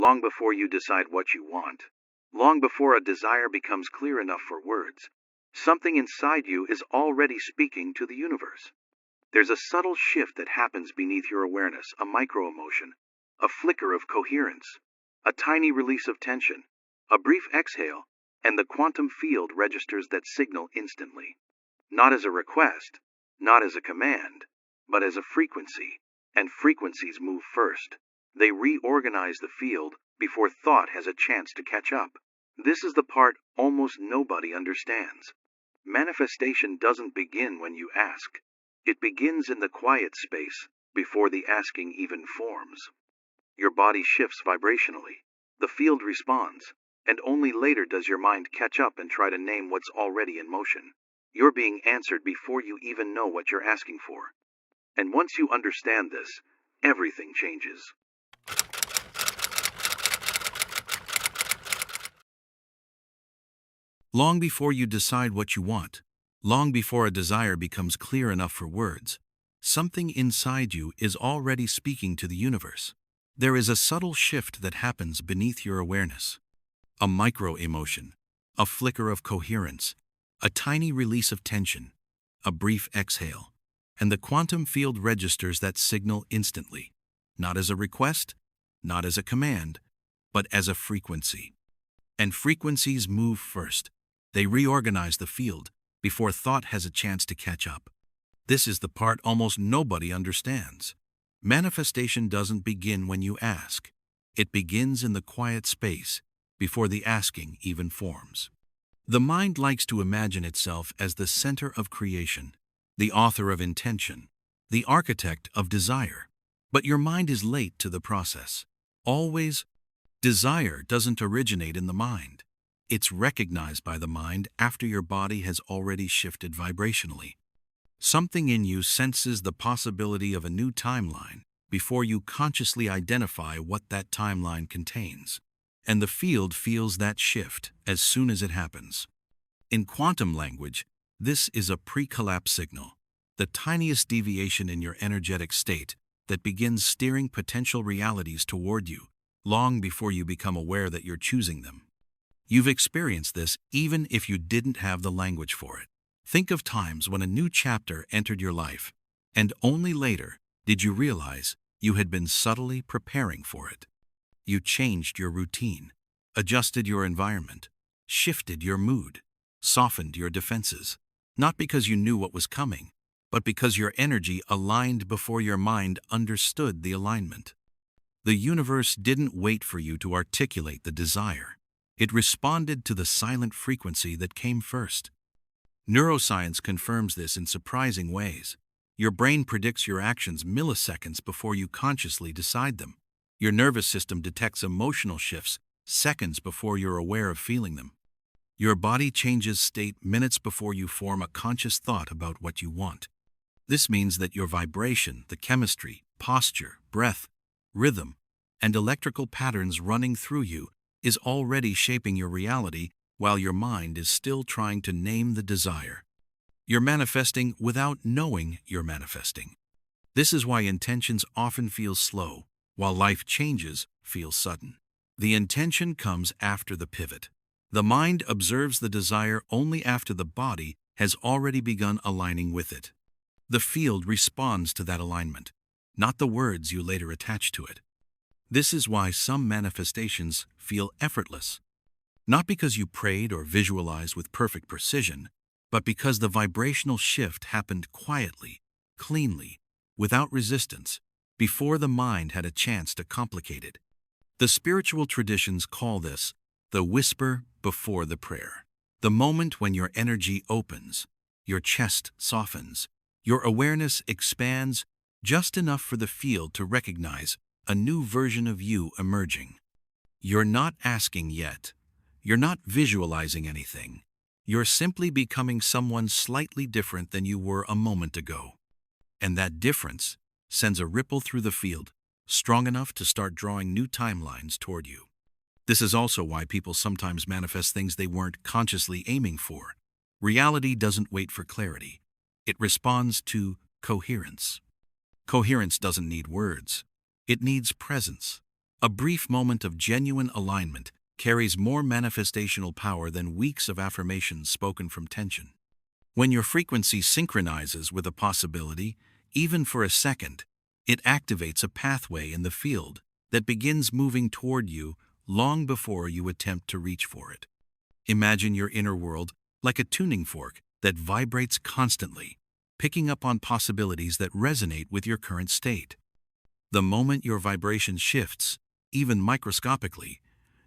long before you decide what you want, long before a desire becomes clear enough for words. Something inside you is already speaking to the universe. There's a subtle shift that happens beneath your awareness, a micro-emotion, a flicker of coherence, a tiny release of tension, a brief exhale, and the quantum field registers that signal instantly. Not as a request, not as a command, but as a frequency. And frequencies move first. They reorganize the field before thought has a chance to catch up. This is the part almost nobody understands. Manifestation doesn't begin when you ask. It begins in the quiet space before the asking even forms. Your body shifts vibrationally. The field responds, and only later does your mind catch up and try to name what's already in motion. You're being answered before you even know what you're asking for. And once you understand this, everything changes. Long before you decide what you want, long before a desire becomes clear enough for words, something inside you is already speaking to the universe. There is a subtle shift that happens beneath your awareness. A micro-emotion, a flicker of coherence, a tiny release of tension, a brief exhale, and the quantum field registers that signal instantly, not as a request, not as a command, but as a frequency. And frequencies move first. They reorganize the field before thought has a chance to catch up. This is the part almost nobody understands. Manifestation doesn't begin when you ask. It begins in the quiet space before the asking even forms. The mind likes to imagine itself as the center of creation, the author of intention, the architect of desire. But your mind is late to the process. Always, desire doesn't originate in the mind. It's recognized by the mind after your body has already shifted vibrationally. Something in you senses the possibility of a new timeline before you consciously identify what that timeline contains. And the field feels that shift as soon as it happens. In quantum language, this is a pre-collapse signal, the tiniest deviation in your energetic state that begins steering potential realities toward you long before you become aware that you're choosing them. You've experienced this even if you didn't have the language for it. Think of times when a new chapter entered your life, and only later did you realize you had been subtly preparing for it. You changed your routine, adjusted your environment, shifted your mood, softened your defenses, not because you knew what was coming, but because your energy aligned before your mind understood the alignment. The universe didn't wait for you to articulate the desire. It responded to the silent frequency that came first. Neuroscience confirms this in surprising ways. Your brain predicts your actions milliseconds before you consciously decide them. Your nervous system detects emotional shifts seconds before you're aware of feeling them. Your body changes state minutes before you form a conscious thought about what you want. This means that your vibration, the chemistry, posture, breath, rhythm, and electrical patterns running through you is already shaping your reality while your mind is still trying to name the desire. You're manifesting without knowing you're manifesting. This is why intentions often feel slow, while life changes feel sudden. The intention comes after the pivot. The mind observes the desire only after the body has already begun aligning with it. The field responds to that alignment, not the words you later attach to it. This is why some manifestations feel effortless. Not because you prayed or visualized with perfect precision, but because the vibrational shift happened quietly, cleanly, without resistance, before the mind had a chance to complicate it. The spiritual traditions call this the whisper before the prayer. The moment when your energy opens, your chest softens, your awareness expands just enough for the field to recognize a new version of you emerging. You're not asking yet. You're not visualizing anything. You're simply becoming someone slightly different than you were a moment ago. And that difference sends a ripple through the field, strong enough to start drawing new timelines toward you. This is also why people sometimes manifest things they weren't consciously aiming for. Reality doesn't wait for clarity. It responds to coherence. Coherence doesn't need words. It needs presence. A brief moment of genuine alignment carries more manifestational power than weeks of affirmations spoken from tension. When your frequency synchronizes with a possibility, even for a second, it activates a pathway in the field that begins moving toward you long before you attempt to reach for it. Imagine your inner world like a tuning fork that vibrates constantly, picking up on possibilities that resonate with your current state. The moment your vibration shifts, even microscopically,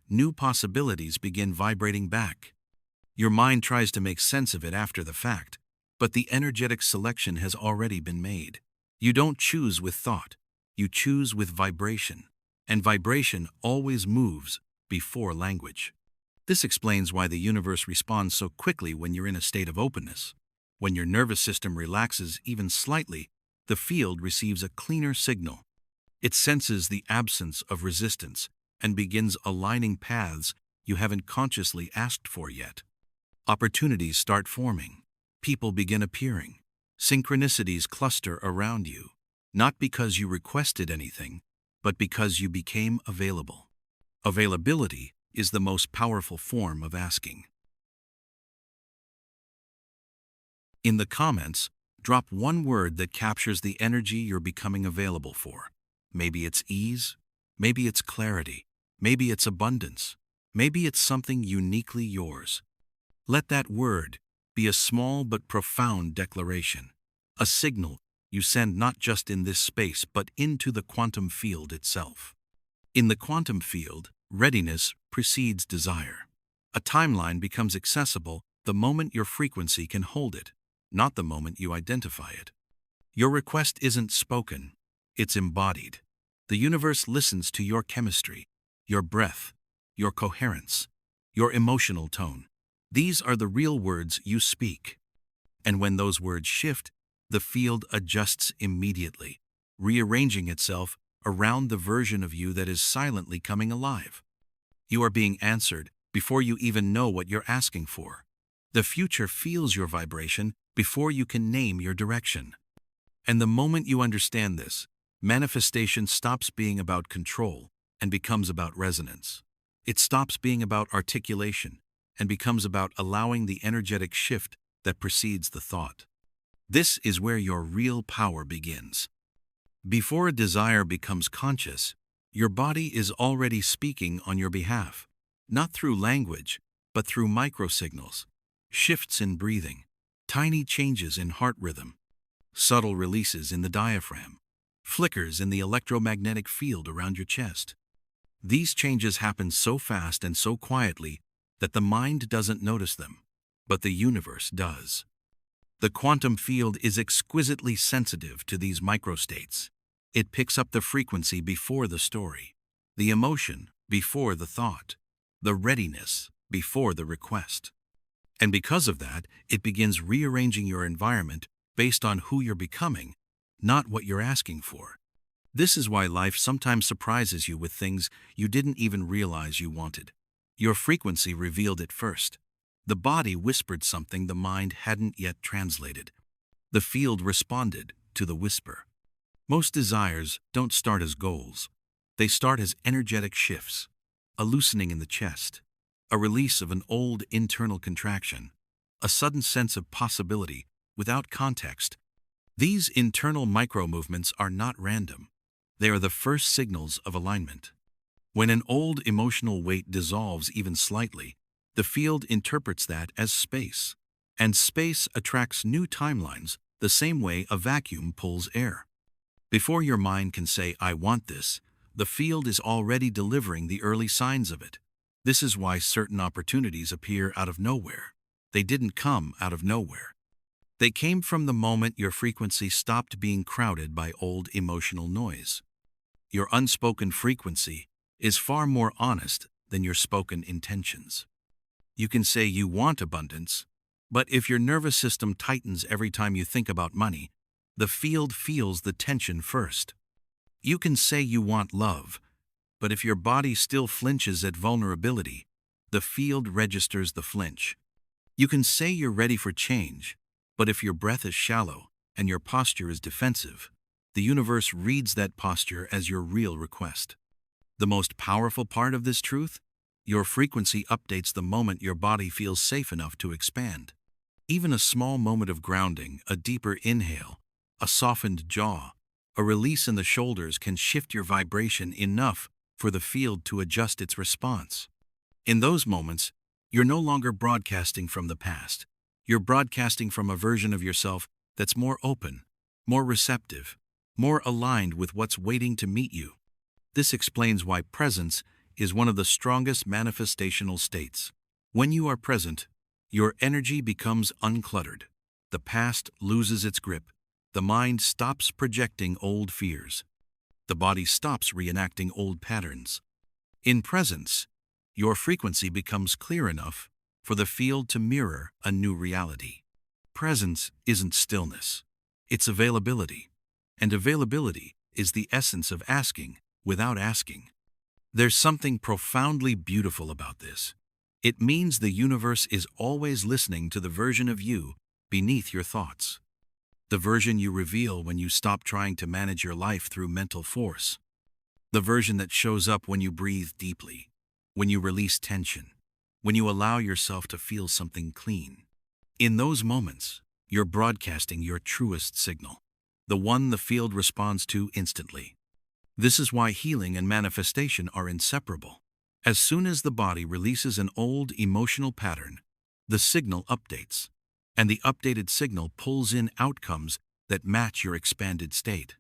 new possibilities begin vibrating back. Your mind tries to make sense of it after the fact, but the energetic selection has already been made. You don't choose with thought, you choose with vibration, and vibration always moves before language. This explains why the universe responds so quickly when you're in a state of openness. When your nervous system relaxes even slightly, the field receives a cleaner signal. It senses the absence of resistance and begins aligning paths you haven't consciously asked for yet. Opportunities start forming. People begin appearing. Synchronicities cluster around you, not because you requested anything, but because you became available. Availability is the most powerful form of asking. In the comments, drop one word that captures the energy you're becoming available for. Maybe it's ease, maybe it's clarity, maybe it's abundance, maybe it's something uniquely yours. Let that word be a small but profound declaration, a signal you send not just in this space but into the quantum field itself. In the quantum field, readiness precedes desire. A timeline becomes accessible the moment your frequency can hold it, not the moment you identify it. Your request isn't spoken, it's embodied. The universe listens to your chemistry, your breath, your coherence, your emotional tone. These are the real words you speak. And when those words shift, the field adjusts immediately, rearranging itself around the version of you that is silently coming alive. You are being answered before you even know what you're asking for. The future feels your vibration before you can name your direction. And the moment you understand this, manifestation stops being about control and becomes about resonance. It stops being about articulation and becomes about allowing the energetic shift that precedes the thought. This is where your real power begins. Before a desire becomes conscious, your body is already speaking on your behalf, not through language, but through microsignals, shifts in breathing, tiny changes in heart rhythm, subtle releases in the diaphragm, flickers in the electromagnetic field around your chest. These changes happen so fast and so quietly that the mind doesn't notice them, but the universe does. The quantum field is exquisitely sensitive to these microstates. It picks up the frequency before the story, the emotion before the thought, the readiness before the request. And because of that, it begins rearranging your environment based on who you're becoming, not what you're asking for. This is why life sometimes surprises you with things you didn't even realize you wanted. Your frequency revealed it first. The body whispered something the mind hadn't yet translated. The field responded to the whisper. Most desires don't start as goals. They start as energetic shifts, a loosening in the chest, a release of an old internal contraction, a sudden sense of possibility without context. These internal micro-movements are not random. They are the first signals of alignment. When an old emotional weight dissolves even slightly, the field interprets that as space. And space attracts new timelines the same way a vacuum pulls air. Before your mind can say, "I want this," the field is already delivering the early signs of it. This is why certain opportunities appear out of nowhere. They didn't come out of nowhere. They came from the moment your frequency stopped being crowded by old emotional noise. Your unspoken frequency is far more honest than your spoken intentions. You can say you want abundance, but if your nervous system tightens every time you think about money, the field feels the tension first. You can say you want love, but if your body still flinches at vulnerability, the field registers the flinch. You can say you're ready for change, but if your breath is shallow and your posture is defensive, the universe reads that posture as your real request. The most powerful part of this truth? Your frequency updates the moment your body feels safe enough to expand. Even a small moment of grounding, a deeper inhale, a softened jaw, a release in the shoulders can shift your vibration enough for the field to adjust its response. In those moments, you're no longer broadcasting from the past. You're broadcasting from a version of yourself that's more open, more receptive, more aligned with what's waiting to meet you. This explains why presence is one of the strongest manifestational states. When you are present, your energy becomes uncluttered. The past loses its grip. The mind stops projecting old fears. The body stops reenacting old patterns. In presence, your frequency becomes clear enough for the field to mirror a new reality. Presence isn't stillness. It's availability. And availability is the essence of asking without asking. There's something profoundly beautiful about this. It means the universe is always listening to the version of you beneath your thoughts. The version you reveal when you stop trying to manage your life through mental force. The version that shows up when you breathe deeply, when you release tension, when you allow yourself to feel something clean. In those moments, you're broadcasting your truest signal, the one the field responds to instantly. This is why healing and manifestation are inseparable. As soon as the body releases an old emotional pattern, the signal updates, and the updated signal pulls in outcomes that match your expanded state.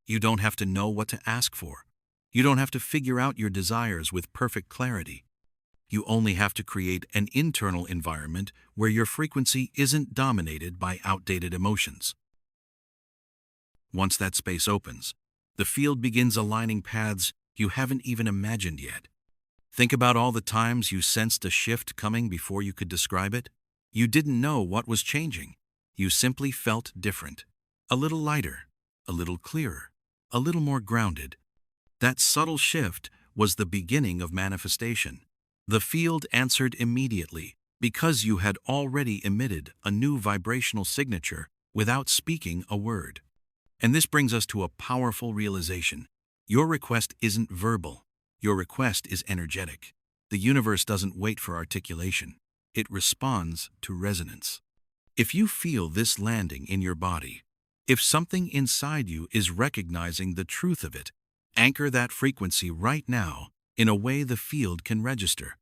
You don't have to know what to ask for. You don't have to figure out your desires with perfect clarity. You only have to create an internal environment where your frequency isn't dominated by outdated emotions. Once that space opens, the field begins aligning paths you haven't even imagined yet. Think about all the times you sensed a shift coming before you could describe it. You didn't know what was changing. You simply felt different. A little lighter, a little clearer, a little more grounded. That subtle shift was the beginning of manifestation. The field answered immediately because you had already emitted a new vibrational signature without speaking a word. And this brings us to a powerful realization. Your request isn't verbal. Your request is energetic. The universe doesn't wait for articulation. It responds to resonance. If you feel this landing in your body, if something inside you is recognizing the truth of it, anchor that frequency right now in a way the field can register.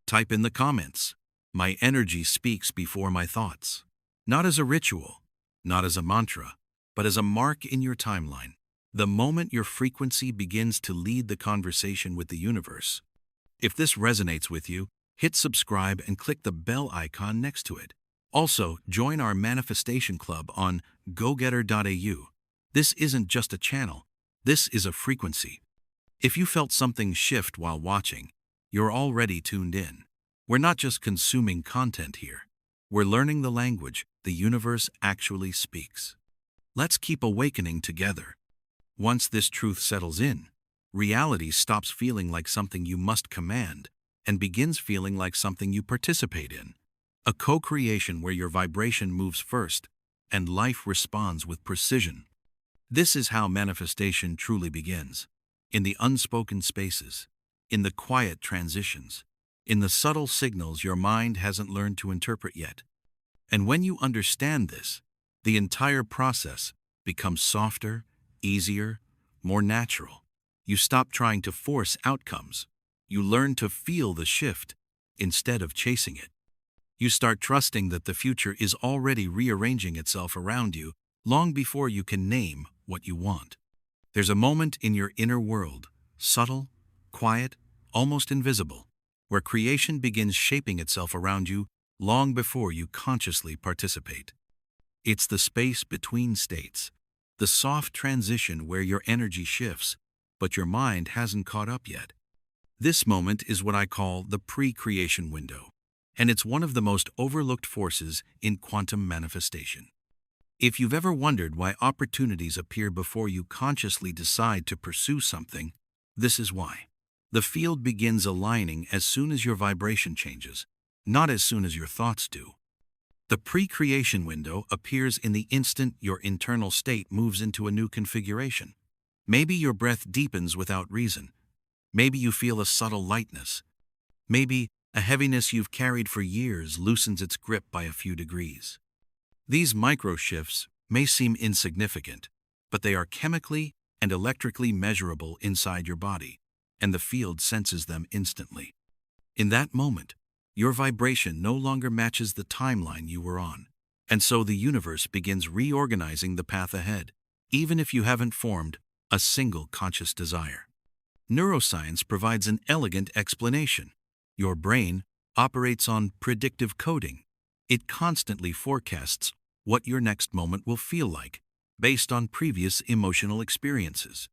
Type in the comments, "My energy speaks before my thoughts." Not as a ritual, not as a mantra, but as a mark in your timeline. The moment your frequency begins to lead the conversation with the universe. If this resonates with you, hit subscribe and click the bell icon next to it. Also, join our Manifestation Club on gogetter.au. This isn't just a channel, this is a frequency. If you felt something shift while watching, you're already tuned in. We're not just consuming content here. We're learning the language the universe actually speaks. Let's keep awakening together. Once this truth settles in, reality stops feeling like something you must command and begins feeling like something you participate in. A co-creation where your vibration moves first and life responds with precision. This is how manifestation truly begins. In the unspoken spaces, in the quiet transitions, in the subtle signals your mind hasn't learned to interpret yet. And when you understand this, the entire process becomes softer, easier, more natural. You stop trying to force outcomes. You learn to feel the shift instead of chasing it. You start trusting that the future is already rearranging itself around you long before you can name what you want. There's a moment in your inner world, subtle, quiet, almost invisible, where creation begins shaping itself around you long before you consciously participate. It's the space between states, the soft transition where your energy shifts, but your mind hasn't caught up yet. This moment is what I call the pre-creation window, and it's one of the most overlooked forces in quantum manifestation. If you've ever wondered why opportunities appear before you consciously decide to pursue something, this is why. The field begins aligning as soon as your vibration changes, not as soon as your thoughts do. The pre-creation window appears in the instant your internal state moves into a new configuration. Maybe your breath deepens without reason. Maybe you feel a subtle lightness. Maybe a heaviness you've carried for years loosens its grip by a few degrees. These micro shifts may seem insignificant, but they are chemically and electrically measurable inside your body, and the field senses them instantly. In that moment, your vibration no longer matches the timeline you were on, and so the universe begins reorganizing the path ahead, even if you haven't formed a single conscious desire. Neuroscience provides an elegant explanation. Your brain operates on predictive coding. It constantly forecasts what your next moment will feel like, based on previous emotional experiences.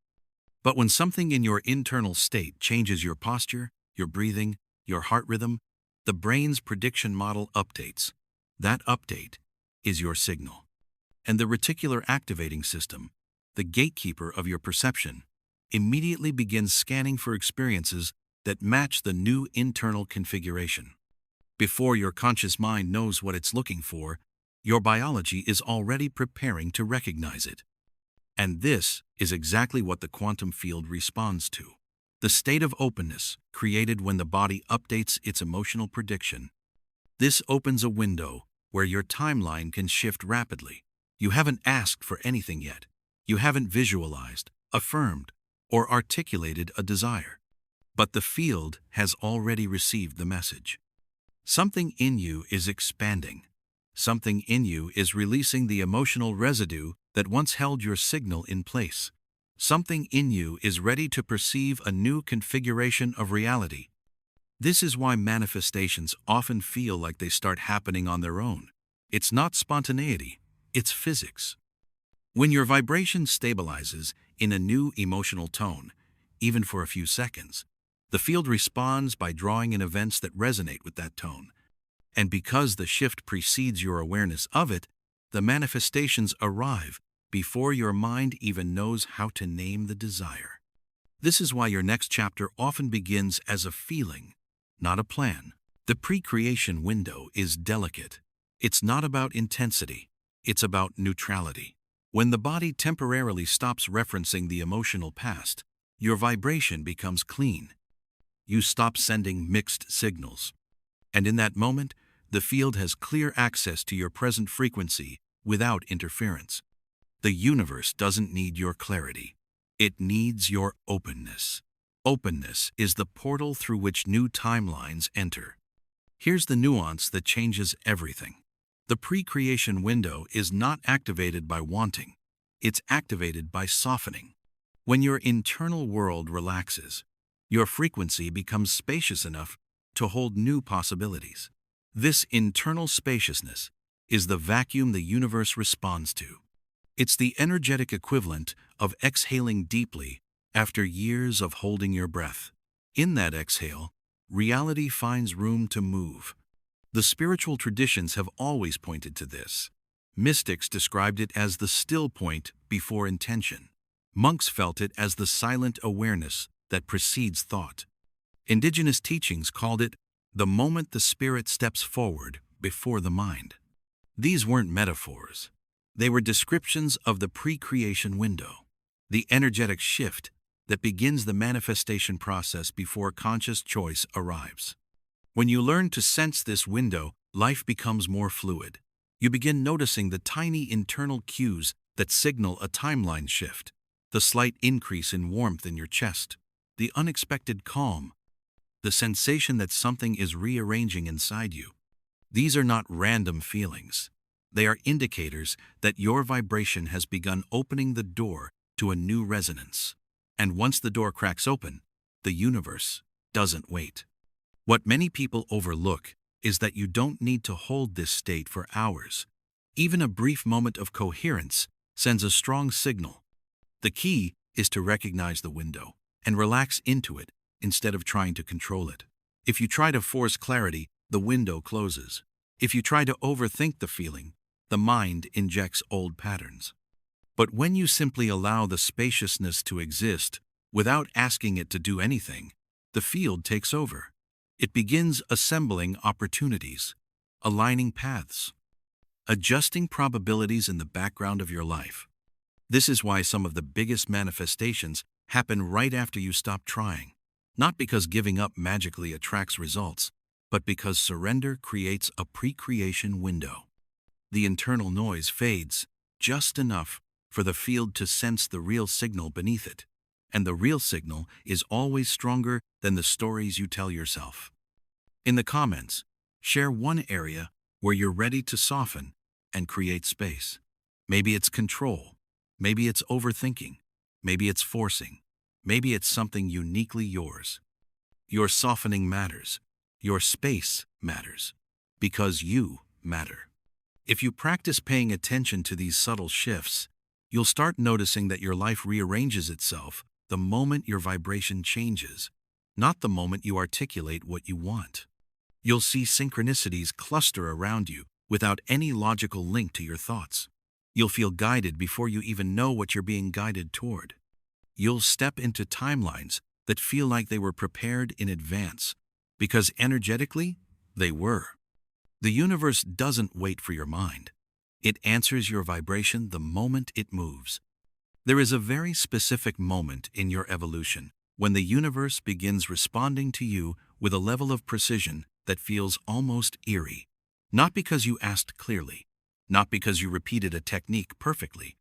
But when something in your internal state changes your posture, your breathing, your heart rhythm, the brain's prediction model updates. That update is your signal. And the reticular activating system, the gatekeeper of your perception, immediately begins scanning for experiences that match the new internal configuration. Before your conscious mind knows what it's looking for, your biology is already preparing to recognize it. And this is exactly what the quantum field responds to. The state of openness created when the body updates its emotional prediction. This opens a window where your timeline can shift rapidly. You haven't asked for anything yet. You haven't visualized, affirmed, or articulated a desire. But the field has already received the message. Something in you is expanding. Something in you is releasing the emotional residue that once held your signal in place. Something in you is ready to perceive a new configuration of reality. This is why manifestations often feel like they start happening on their own. It's not spontaneity, it's physics. When your vibration stabilizes in a new emotional tone, even for a few seconds, the field responds by drawing in events that resonate with that tone. And because the shift precedes your awareness of it, the manifestations arrive before your mind even knows how to name the desire. This is why your next chapter often begins as a feeling, not a plan. The pre-creation window is delicate. It's not about intensity, it's about neutrality. When the body temporarily stops referencing the emotional past, your vibration becomes clean. You stop sending mixed signals. And in that moment, the field has clear access to your present frequency without interference. The universe doesn't need your clarity. It needs your openness. Openness is the portal through which new timelines enter. Here's the nuance that changes everything. The pre-creation window is not activated by wanting. It's activated by softening. When your internal world relaxes, your frequency becomes spacious enough to hold new possibilities. This internal spaciousness is the vacuum the universe responds to. It's the energetic equivalent of exhaling deeply after years of holding your breath. In that exhale, reality finds room to move. The spiritual traditions have always pointed to this. Mystics described it as the still point before intention. Monks felt it as the silent awareness that precedes thought. Indigenous teachings called it the moment the spirit steps forward before the mind. These weren't metaphors. They were descriptions of the pre-creation window, the energetic shift that begins the manifestation process before conscious choice arrives. When you learn to sense this window, life becomes more fluid. You begin noticing the tiny internal cues that signal a timeline shift, the slight increase in warmth in your chest, the unexpected calm, the sensation that something is rearranging inside you. These are not random feelings. They are indicators that your vibration has begun opening the door to a new resonance. And once the door cracks open, the universe doesn't wait. What many people overlook is that you don't need to hold this state for hours. Even a brief moment of coherence sends a strong signal. The key is to recognize the window and relax into it instead of trying to control it. If you try to force clarity, the window closes. If you try to overthink the feeling, the mind injects old patterns. But when you simply allow the spaciousness to exist without asking it to do anything, the field takes over. It begins assembling opportunities, aligning paths, adjusting probabilities in the background of your life. This is why some of the biggest manifestations happen right after you stop trying. Not because giving up magically attracts results, but because surrender creates a pre-creation window. The internal noise fades just enough for the field to sense the real signal beneath it. And the real signal is always stronger than the stories you tell yourself. In the comments, share one area where you're ready to soften and create space. Maybe it's control. Maybe it's overthinking. Maybe it's forcing. Maybe it's something uniquely yours. Your softening matters. Your space matters. Because you matter. If you practice paying attention to these subtle shifts, you'll start noticing that your life rearranges itself the moment your vibration changes, not the moment you articulate what you want. You'll see synchronicities cluster around you without any logical link to your thoughts. You'll feel guided before you even know what you're being guided toward. You'll step into timelines that feel like they were prepared in advance, because energetically, they were. The universe doesn't wait for your mind. It answers your vibration the moment it moves. There is a very specific moment in your evolution when the universe begins responding to you with a level of precision that feels almost eerie. Not because you asked clearly, not because you repeated a technique perfectly,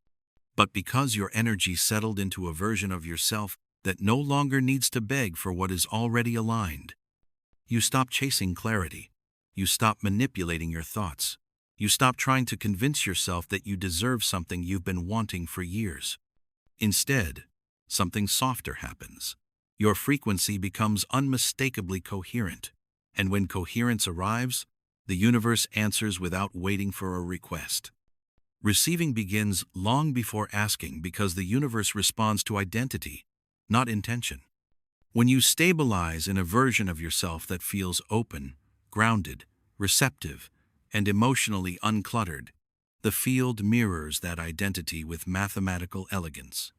but because your energy settled into a version of yourself that no longer needs to beg for what is already aligned. You stop chasing clarity. You stop manipulating your thoughts. You stop trying to convince yourself that you deserve something you've been wanting for years. Instead, something softer happens. Your frequency becomes unmistakably coherent, and when coherence arrives, the universe answers without waiting for a request. Receiving begins long before asking because the universe responds to identity, not intention. When you stabilize in a version of yourself that feels open, grounded, receptive, and emotionally uncluttered, the field mirrors that identity with mathematical elegance.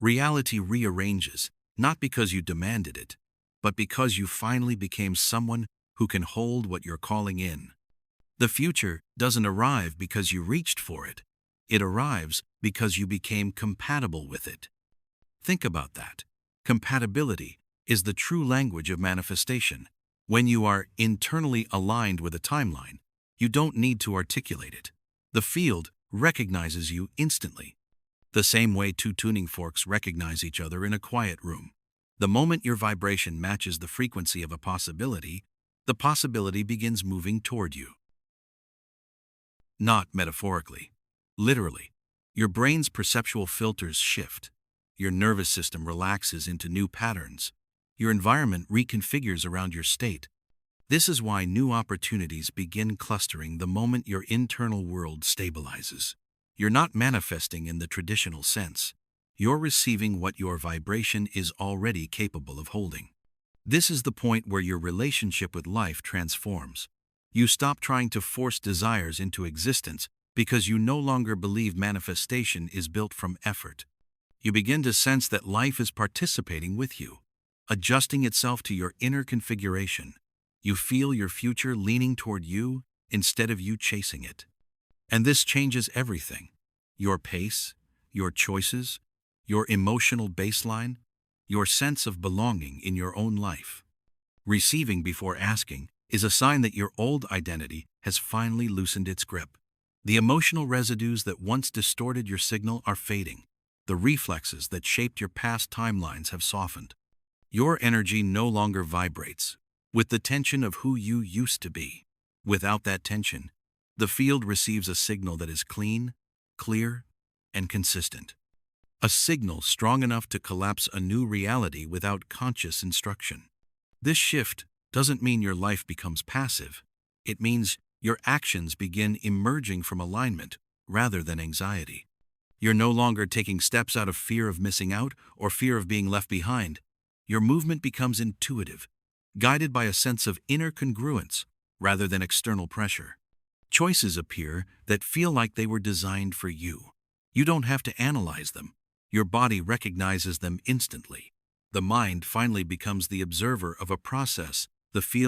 Reality rearranges, not because you demanded it, but because you finally became someone who can hold what you're calling in. The future doesn't arrive because you reached for it. It arrives because you became compatible with it. Think about that. Compatibility is the true language of manifestation. When you are internally aligned with a timeline, you don't need to articulate it. The field recognizes you instantly. The same way two tuning forks recognize each other in a quiet room. The moment your vibration matches the frequency of a possibility, the possibility begins moving toward you. Not metaphorically. Literally. Your brain's perceptual filters shift. Your nervous system relaxes into new patterns. Your environment reconfigures around your state. This is why new opportunities begin clustering the moment your internal world stabilizes. You're not manifesting in the traditional sense. You're receiving what your vibration is already capable of holding. This is the point where your relationship with life transforms. You stop trying to force desires into existence because you no longer believe manifestation is built from effort. You begin to sense that life is participating with you, adjusting itself to your inner configuration. You feel your future leaning toward you instead of you chasing it. And this changes everything. Your pace, your choices, your emotional baseline, your sense of belonging in your own life. Receiving before asking is a sign that your old identity has finally loosened its grip. The emotional residues that once distorted your signal are fading. The reflexes that shaped your past timelines have softened. Your energy no longer vibrates with the tension of who you used to be. Without that tension, the field receives a signal that is clean, clear, and consistent. A signal strong enough to collapse a new reality without conscious instruction. This shift doesn't mean your life becomes passive. It means your actions begin emerging from alignment rather than anxiety. You're no longer taking steps out of fear of missing out or fear of being left behind. Your movement becomes intuitive, guided by a sense of inner congruence rather than external pressure. Choices appear that feel like they were designed for you. You don't have to analyze them. Your body recognizes them instantly. The mind finally becomes the observer of a process the field